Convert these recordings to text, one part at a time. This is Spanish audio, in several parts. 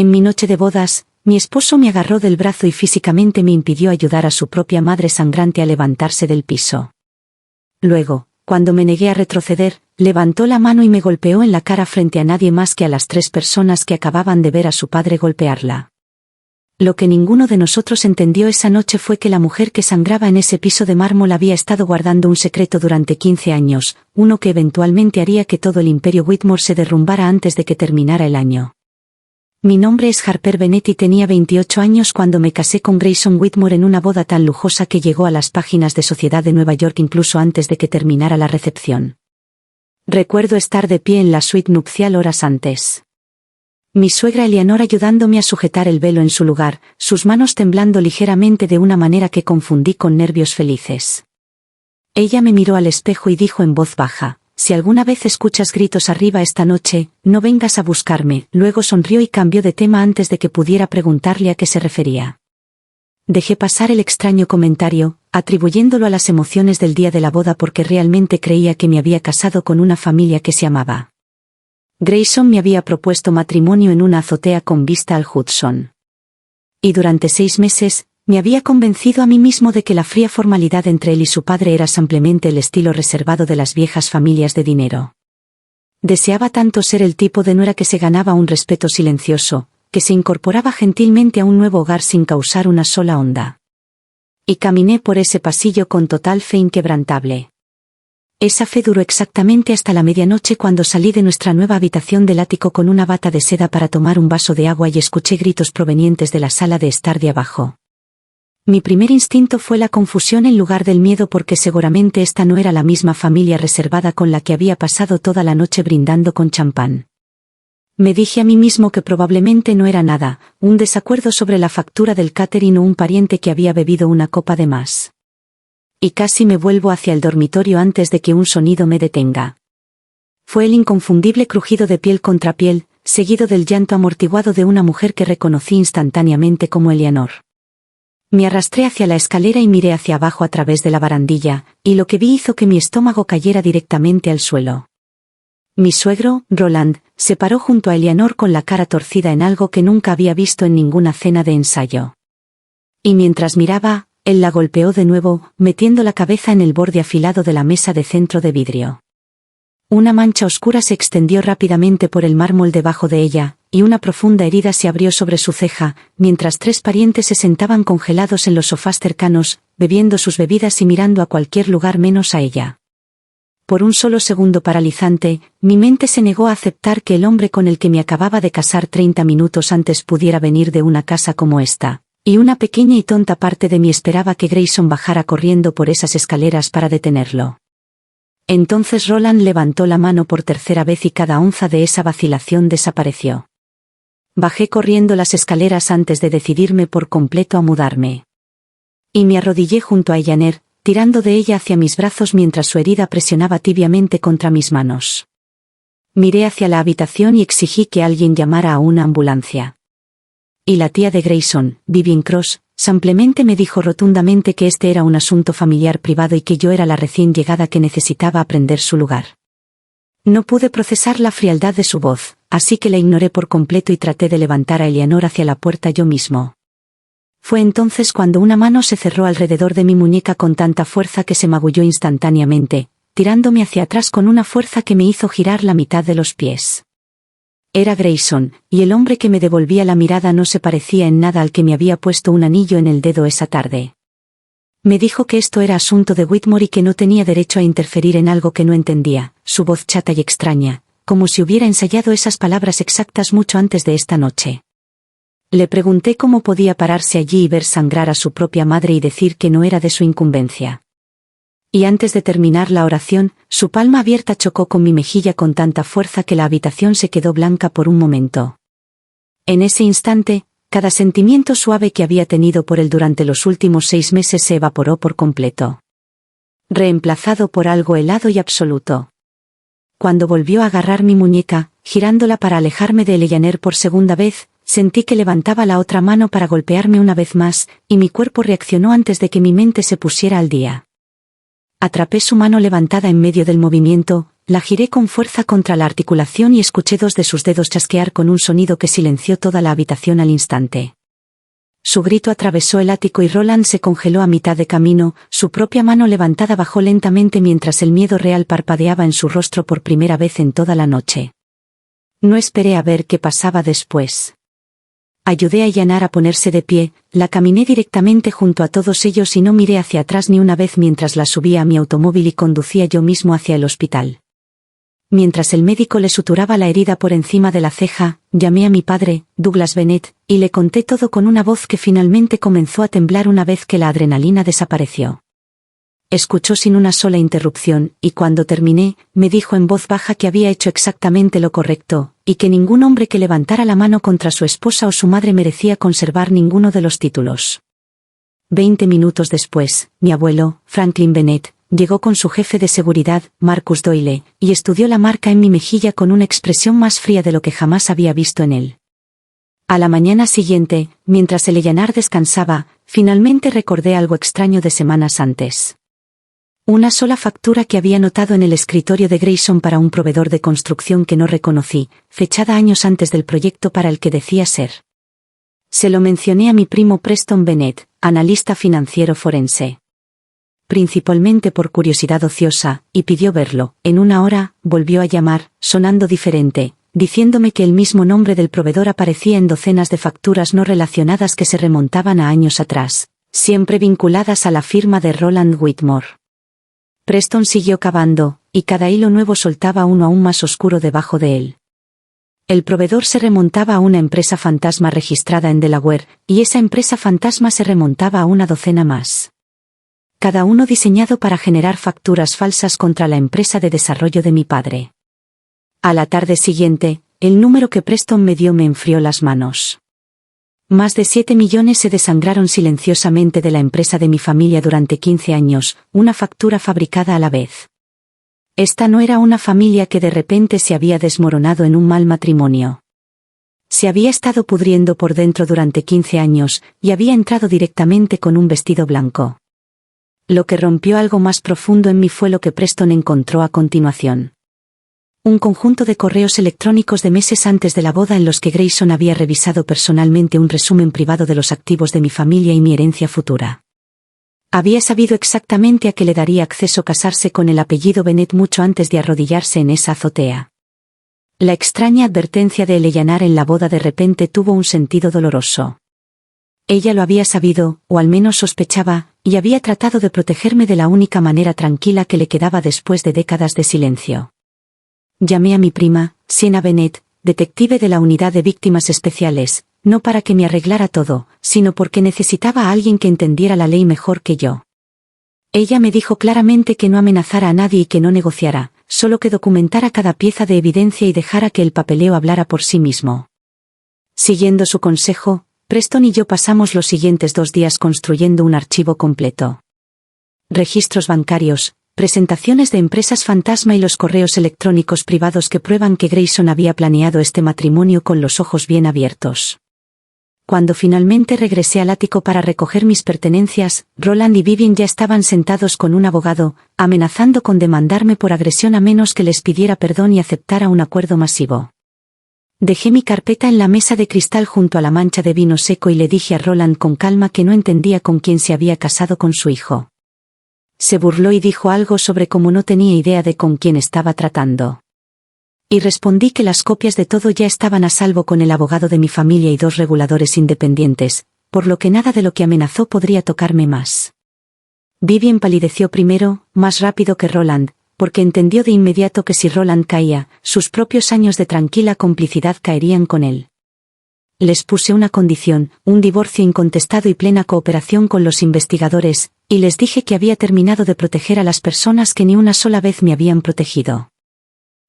En mi noche de bodas, mi esposo me agarró del brazo y físicamente me impidió ayudar a su propia madre sangrante a levantarse del piso. Luego, cuando me negué a retroceder, levantó la mano y me golpeó en la cara frente a nadie más que a las 3 personas que acababan de ver a su padre golpearla. Lo que ninguno de nosotros entendió esa noche fue que la mujer que sangraba en ese piso de mármol había estado guardando un secreto durante 15 años, uno que eventualmente haría que todo el imperio Whitmore se derrumbara antes de que terminara el año. Mi nombre es Harper Bennett y tenía 28 años cuando me casé con Grayson Whitmore en una boda tan lujosa que llegó a las páginas de Sociedad de Nueva York incluso antes de que terminara la recepción. Recuerdo estar de pie en la suite nupcial horas antes. Mi suegra Eleanor ayudándome a sujetar el velo en su lugar, sus manos temblando ligeramente de una manera que confundí con nervios felices. Ella me miró al espejo y dijo en voz baja: «Si alguna vez escuchas gritos arriba esta noche, no vengas a buscarme». Luego sonrió y cambió de tema antes de que pudiera preguntarle a qué se refería. Dejé pasar el extraño comentario, atribuyéndolo a las emociones del día de la boda porque realmente creía que me había casado con una familia que se amaba. Grayson me había propuesto matrimonio en una azotea con vista al Hudson. Y durante 6 meses, me había convencido a mí mismo de que la fría formalidad entre él y su padre era simplemente el estilo reservado de las viejas familias de dinero. Deseaba tanto ser el tipo de nuera que se ganaba un respeto silencioso, que se incorporaba gentilmente a un nuevo hogar sin causar una sola onda. Y caminé por ese pasillo con total fe inquebrantable. Esa fe duró exactamente hasta la medianoche cuando salí de nuestra nueva habitación del ático con una bata de seda para tomar un vaso de agua y escuché gritos provenientes de la sala de estar de abajo. Mi primer instinto fue la confusión en lugar del miedo porque seguramente esta no era la misma familia reservada con la que había pasado toda la noche brindando con champán. Me dije a mí mismo que probablemente no era nada, un desacuerdo sobre la factura del catering o un pariente que había bebido una copa de más. Y casi me vuelvo hacia el dormitorio antes de que un sonido me detenga. Fue el inconfundible crujido de piel contra piel, seguido del llanto amortiguado de una mujer que reconocí instantáneamente como Eleanor. Me arrastré hacia la escalera y miré hacia abajo a través de la barandilla, y lo que vi hizo que mi estómago cayera directamente al suelo. Mi suegro, Roland, se paró junto a Eleanor con la cara torcida en algo que nunca había visto en ninguna cena de ensayo. Y mientras miraba, él la golpeó de nuevo, metiendo la cabeza en el borde afilado de la mesa de centro de vidrio. Una mancha oscura se extendió rápidamente por el mármol debajo de ella, y una profunda herida se abrió sobre su ceja, mientras 3 parientes se sentaban congelados en los sofás cercanos, bebiendo sus bebidas y mirando a cualquier lugar menos a ella. Por un solo segundo paralizante, mi mente se negó a aceptar que el hombre con el que me acababa de casar 30 minutos antes pudiera venir de una casa como esta, y una pequeña y tonta parte de mí esperaba que Grayson bajara corriendo por esas escaleras para detenerlo. Entonces Roland levantó la mano por tercera vez y cada onza de esa vacilación desapareció. Bajé corriendo las escaleras antes de decidirme por completo a mudarme. Y me arrodillé junto a Eleanor, tirando de ella hacia mis brazos mientras su herida presionaba tibiamente contra mis manos. Miré hacia la habitación y exigí que alguien llamara a una ambulancia. Y la tía de Grayson, Vivian Cross, simplemente me dijo rotundamente que este era un asunto familiar privado y que yo era la recién llegada que necesitaba aprender su lugar. No pude procesar la frialdad de su voz, así que la ignoré por completo y traté de levantar a Eleanor hacia la puerta yo mismo. Fue entonces cuando una mano se cerró alrededor de mi muñeca con tanta fuerza que se magulló instantáneamente, tirándome hacia atrás con una fuerza que me hizo girar la mitad de los pies. Era Grayson, y el hombre que me devolvía la mirada no se parecía en nada al que me había puesto un anillo en el dedo esa tarde. Me dijo que esto era asunto de Whitmore y que no tenía derecho a interferir en algo que no entendía, su voz chata y extraña, como si hubiera ensayado esas palabras exactas mucho antes de esta noche. Le pregunté cómo podía pararse allí y ver sangrar a su propia madre y decir que no era de su incumbencia. Y antes de terminar la oración, su palma abierta chocó con mi mejilla con tanta fuerza que la habitación se quedó blanca por un momento. En ese instante, cada sentimiento suave que había tenido por él durante los últimos 6 meses se evaporó por completo. Reemplazado por algo helado y absoluto. Cuando volvió a agarrar mi muñeca, girándola para alejarme de Eleanor por segunda vez, sentí que levantaba la otra mano para golpearme una vez más, y mi cuerpo reaccionó antes de que mi mente se pusiera al día. Atrapé su mano levantada en medio del movimiento, la giré con fuerza contra la articulación y escuché dos de sus dedos chasquear con un sonido que silenció toda la habitación al instante. Su grito atravesó el ático y Roland se congeló a mitad de camino, su propia mano levantada bajó lentamente mientras el miedo real parpadeaba en su rostro por primera vez en toda la noche. No esperé a ver qué pasaba después. Ayudé a Yanar a ponerse de pie, la caminé directamente junto a todos ellos y no miré hacia atrás ni una vez mientras la subía a mi automóvil y conducía yo mismo hacia el hospital. Mientras el médico le suturaba la herida por encima de la ceja, llamé a mi padre, Douglas Bennett, y le conté todo con una voz que finalmente comenzó a temblar una vez que la adrenalina desapareció. Escuchó sin una sola interrupción, y cuando terminé, me dijo en voz baja que había hecho exactamente lo correcto, y que ningún hombre que levantara la mano contra su esposa o su madre merecía conservar ninguno de los títulos. 20 minutos después, mi abuelo, Franklin Bennett, llegó con su jefe de seguridad, Marcus Doyle, y estudió la marca en mi mejilla con una expresión más fría de lo que jamás había visto en él. A la mañana siguiente, mientras el Yanar descansaba, finalmente recordé algo extraño de semanas antes. Una sola factura que había notado en el escritorio de Grayson para un proveedor de construcción que no reconocí, fechada años antes del proyecto para el que decía ser. Se lo mencioné a mi primo Preston Bennett, analista financiero forense. Principalmente por curiosidad ociosa, y pidió verlo. En una hora, volvió a llamar, sonando diferente, diciéndome que el mismo nombre del proveedor aparecía en docenas de facturas no relacionadas que se remontaban a años atrás, siempre vinculadas a la firma de Roland Whitmore. Preston siguió cavando, y cada hilo nuevo soltaba uno aún más oscuro debajo de él. El proveedor se remontaba a una empresa fantasma registrada en Delaware, y esa empresa fantasma se remontaba a una docena más. Cada uno diseñado para generar facturas falsas contra la empresa de desarrollo de mi padre. A la tarde siguiente, el número que Preston me dio me enfrió las manos. Más de 7 millones se desangraron silenciosamente de la empresa de mi familia durante 15 años, una factura fabricada a la vez. Esta no era una familia que de repente se había desmoronado en un mal matrimonio. Se había estado pudriendo por dentro durante 15 años, y había entrado directamente con un vestido blanco. Lo que rompió algo más profundo en mí fue lo que Preston encontró a continuación. Un conjunto de correos electrónicos de meses antes de la boda en los que Grayson había revisado personalmente un resumen privado de los activos de mi familia y mi herencia futura. Había sabido exactamente a qué le daría acceso casarse con el apellido Bennett mucho antes de arrodillarse en esa azotea. La extraña advertencia de Yanar en la boda de repente tuvo un sentido doloroso. Ella lo había sabido, o al menos sospechaba, y había tratado de protegerme de la única manera tranquila que le quedaba después de décadas de silencio. Llamé a mi prima, Sienna Bennett, detective de la Unidad de Víctimas Especiales, no para que me arreglara todo, sino porque necesitaba a alguien que entendiera la ley mejor que yo. Ella me dijo claramente que no amenazara a nadie y que no negociara, solo que documentara cada pieza de evidencia y dejara que el papeleo hablara por sí mismo. Siguiendo su consejo, Preston y yo pasamos los siguientes 2 días construyendo un archivo completo. Registros bancarios, presentaciones de empresas fantasma y los correos electrónicos privados que prueban que Grayson había planeado este matrimonio con los ojos bien abiertos. Cuando finalmente regresé al ático para recoger mis pertenencias, Roland y Vivian ya estaban sentados con un abogado, amenazando con demandarme por agresión a menos que les pidiera perdón y aceptara un acuerdo masivo. Dejé mi carpeta en la mesa de cristal junto a la mancha de vino seco y le dije a Roland con calma que no entendía con quién se había casado con su hijo. Se burló y dijo algo sobre cómo no tenía idea de con quién estaba tratando. Y respondí que las copias de todo ya estaban a salvo con el abogado de mi familia y 2 reguladores independientes, por lo que nada de lo que amenazó podría tocarme más. Vivian palideció primero, más rápido que Roland, porque entendió de inmediato que si Roland caía, sus propios años de tranquila complicidad caerían con él. Les puse una condición, un divorcio incontestado y plena cooperación con los investigadores, y les dije que había terminado de proteger a las personas que ni una sola vez me habían protegido.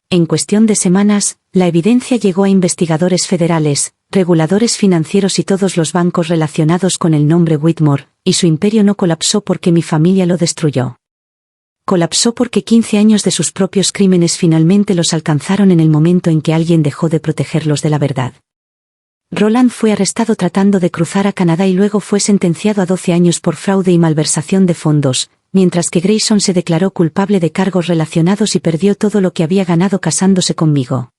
En cuestión de semanas, la evidencia llegó a investigadores federales, reguladores financieros y todos los bancos relacionados con el nombre Whitmore, y su imperio no colapsó porque mi familia lo destruyó. Colapsó porque 15 años de sus propios crímenes finalmente los alcanzaron en el momento en que alguien dejó de protegerlos de la verdad. Roland fue arrestado tratando de cruzar a Canadá y luego fue sentenciado a 12 años por fraude y malversación de fondos, mientras que Grayson se declaró culpable de cargos relacionados y perdió todo lo que había ganado casándose conmigo.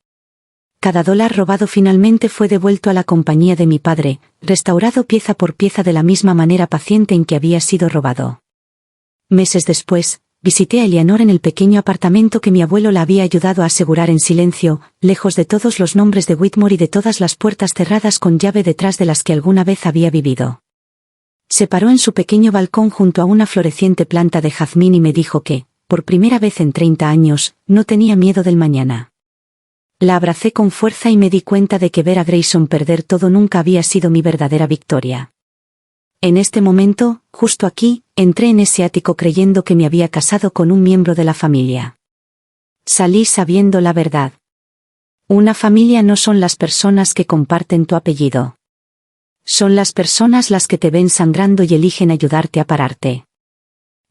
Cada dólar robado finalmente fue devuelto a la compañía de mi padre, restaurado pieza por pieza de la misma manera paciente en que había sido robado. Meses después, visité a Eleanor en el pequeño apartamento que mi abuelo la había ayudado a asegurar en silencio, lejos de todos los nombres de Whitmore y de todas las puertas cerradas con llave detrás de las que alguna vez había vivido. Se paró en su pequeño balcón junto a una floreciente planta de jazmín y me dijo que, por primera vez en 30 años, no tenía miedo del mañana. La abracé con fuerza y me di cuenta de que ver a Grayson perder todo nunca había sido mi verdadera victoria. En este momento, justo aquí, entré en ese ático creyendo que me había casado con un miembro de la familia. Salí sabiendo la verdad. Una familia no son las personas que comparten tu apellido. Son las personas las que te ven sangrando y eligen ayudarte a pararte.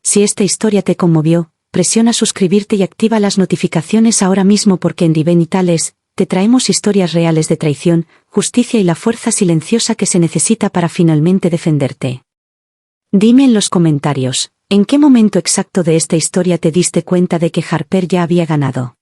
Si esta historia te conmovió, presiona suscribirte y activa las notificaciones ahora mismo porque en Riven y Tales, te traemos historias reales de traición, justicia y la fuerza silenciosa que se necesita para finalmente defenderte. Dime en los comentarios, ¿en qué momento exacto de esta historia te diste cuenta de que Harper ya había ganado?